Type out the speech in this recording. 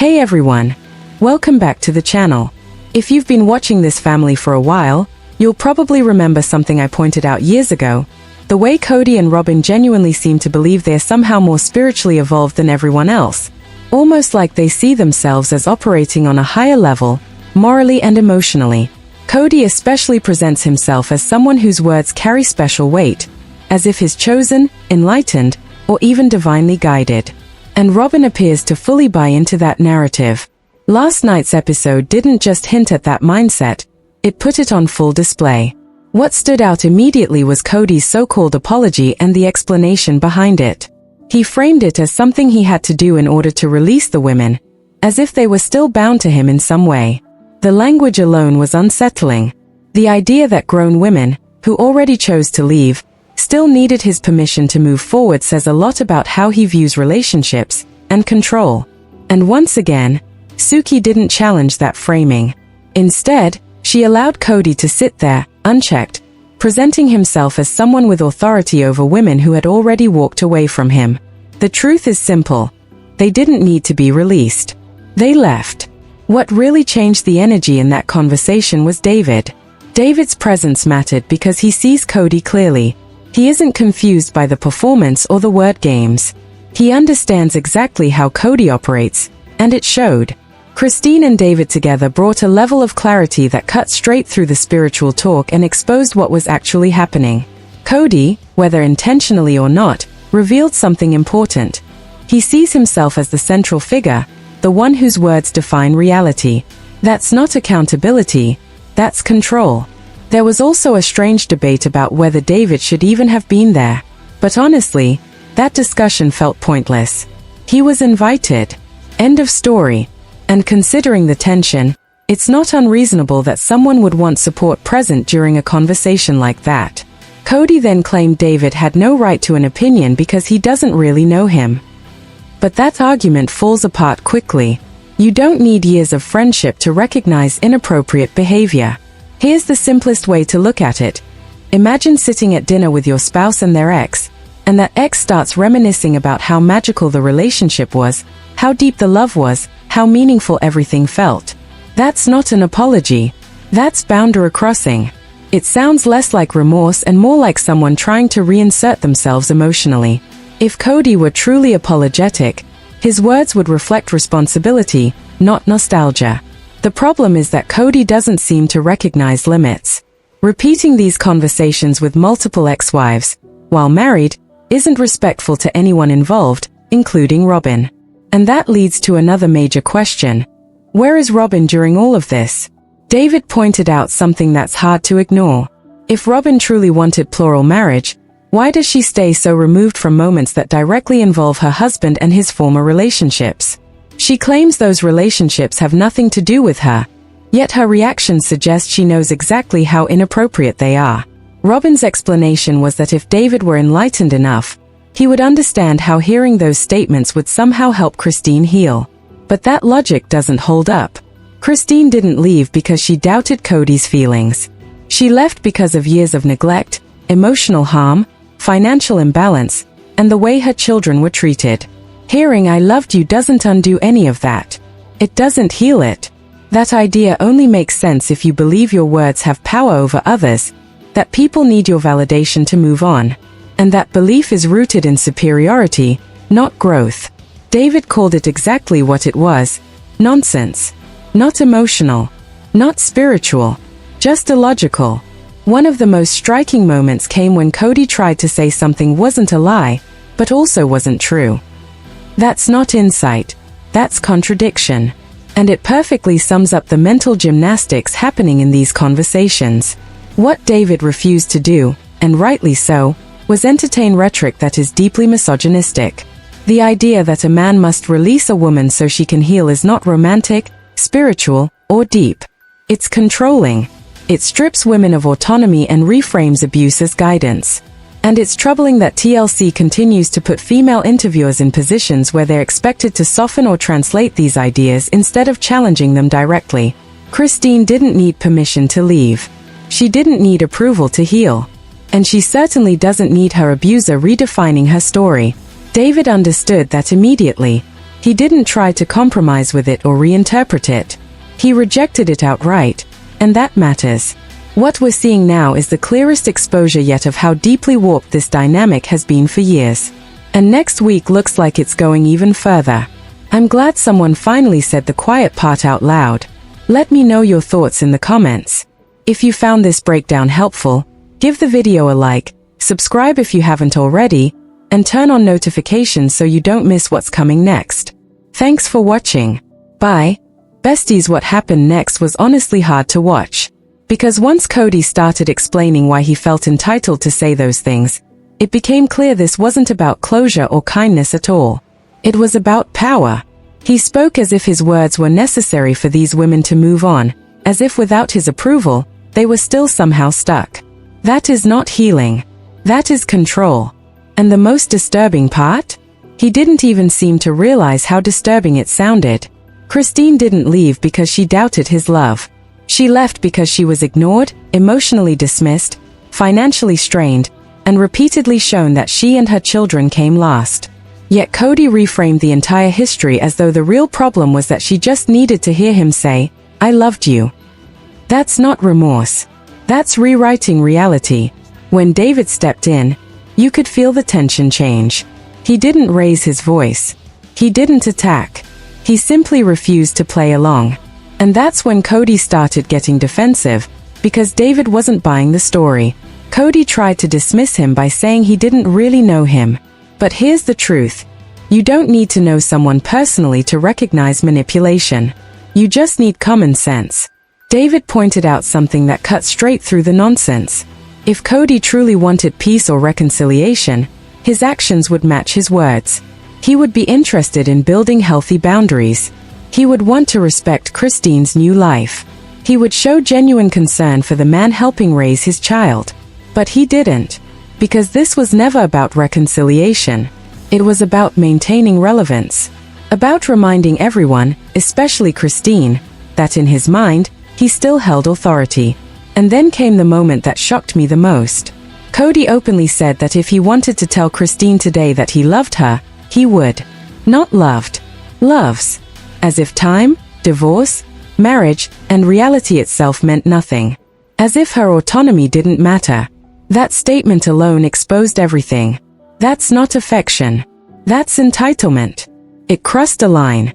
Hey everyone! Welcome back to the channel. If you've been watching this family for a while, you'll probably remember something I pointed out years ago. The way Kody and Robyn genuinely seem to believe they're somehow more spiritually evolved than everyone else. Almost like they see themselves as operating on a higher level, morally and emotionally. Kody especially presents himself as someone whose words carry special weight, as if he's chosen, enlightened, or even divinely guided. And Robyn appears to fully buy into that narrative. Last night's episode didn't just hint at that mindset, it put it on full display. What stood out immediately was Kody's so-called apology and the explanation behind it. He framed it as something he had to do in order to release the women, as if they were still bound to him in some way. The language alone was unsettling. The idea that grown women, who already chose to leave, still needed his permission to move forward says a lot about how he views relationships and control. And once again, Suki didn't challenge that framing. Instead, she allowed Kody to sit there, unchecked, presenting himself as someone with authority over women who had already walked away from him. The truth is simple. They didn't need to be released. They left. What really changed the energy in that conversation was David. David's presence mattered because he sees Kody clearly. He isn't confused by the performance or the word games. He understands exactly how Kody operates, and it showed. Christine and David together brought a level of clarity that cut straight through the spiritual talk and exposed what was actually happening. Kody, whether intentionally or not, revealed something important. He sees himself as the central figure, the one whose words define reality. That's not accountability, that's control. There was also a strange debate about whether David should even have been there. But honestly, that discussion felt pointless. He was invited. End of story. And considering the tension, it's not unreasonable that someone would want support present during a conversation like that. Kody then claimed David had no right to an opinion because he doesn't really know him. But that argument falls apart quickly. You don't need years of friendship to recognize inappropriate behavior. Here's the simplest way to look at it. Imagine sitting at dinner with your spouse and their ex, and that ex starts reminiscing about how magical the relationship was, how deep the love was, how meaningful everything felt. That's not an apology. That's boundary crossing. It sounds less like remorse and more like someone trying to reinsert themselves emotionally. If Kody were truly apologetic, his words would reflect responsibility, not nostalgia. The problem is that Kody doesn't seem to recognize limits. Repeating these conversations with multiple ex-wives, while married, isn't respectful to anyone involved, including Robyn. And that leads to another major question. Where is Robyn during all of this? David pointed out something that's hard to ignore. If Robyn truly wanted plural marriage, why does she stay so removed from moments that directly involve her husband and his former relationships? She claims those relationships have nothing to do with her, yet her reactions suggest she knows exactly how inappropriate they are. Robyn's explanation was that if David were enlightened enough, he would understand how hearing those statements would somehow help Christine heal. But that logic doesn't hold up. Christine didn't leave because she doubted Kody's feelings. She left because of years of neglect, emotional harm, financial imbalance, and the way her children were treated. Hearing "I loved you" doesn't undo any of that. It doesn't heal it. That idea only makes sense if you believe your words have power over others, that people need your validation to move on, and that belief is rooted in superiority, not growth. David called it exactly what it was: nonsense. Not emotional, not spiritual, just illogical. One of the most striking moments came when Kody tried to say something wasn't a lie, but also wasn't true. That's not insight, that's contradiction. And it perfectly sums up the mental gymnastics happening in these conversations. What David refused to do, and rightly so, was entertain rhetoric that is deeply misogynistic. The idea that a man must release a woman so she can heal is not romantic, spiritual, or deep. It's controlling. It strips women of autonomy and reframes abuse as guidance. And it's troubling that TLC continues to put female interviewers in positions where they're expected to soften or translate these ideas instead of challenging them directly. Christine didn't need permission to leave. She didn't need approval to heal. And she certainly doesn't need her abuser redefining her story. David understood that immediately. He didn't try to compromise with it or reinterpret it. He rejected it outright, and that matters. What we're seeing now is the clearest exposure yet of how deeply warped this dynamic has been for years. And next week looks like it's going even further. I'm glad someone finally said the quiet part out loud. Let me know your thoughts in the comments. If you found this breakdown helpful, give the video a like, subscribe if you haven't already, and turn on notifications so you don't miss what's coming next. Thanks for watching. Bye. Besties, what happened next was honestly hard to watch. Because once Kody started explaining why he felt entitled to say those things, it became clear this wasn't about closure or kindness at all. It was about power. He spoke as if his words were necessary for these women to move on, as if without his approval, they were still somehow stuck. That is not healing. That is control. And the most disturbing part? He didn't even seem to realize how disturbing it sounded. Christine didn't leave because she doubted his love. She left because she was ignored, emotionally dismissed, financially strained, and repeatedly shown that she and her children came last. Yet Kody reframed the entire history as though the real problem was that she just needed to hear him say, "I loved you." That's not remorse. That's rewriting reality. When David stepped in, you could feel the tension change. He didn't raise his voice. He didn't attack. He simply refused to play along. And that's when Kody started getting defensive, because David wasn't buying the story. Kody tried to dismiss him by saying he didn't really know him. But here's the truth. You don't need to know someone personally to recognize manipulation. You just need common sense. David pointed out something that cut straight through the nonsense. If Kody truly wanted peace or reconciliation, his actions would match his words. He would be interested in building healthy boundaries. He would want to respect Christine's new life. He would show genuine concern for the man helping raise his child. But he didn't. Because this was never about reconciliation. It was about maintaining relevance. About reminding everyone, especially Christine, that in his mind, he still held authority. And then came the moment that shocked me the most. Kody openly said that if he wanted to tell Christine today that he loved her, he would. Not loved. Loves. As if time, divorce, marriage, and reality itself meant nothing. As if her autonomy didn't matter. That statement alone exposed everything. That's not affection. That's entitlement. It crossed a line.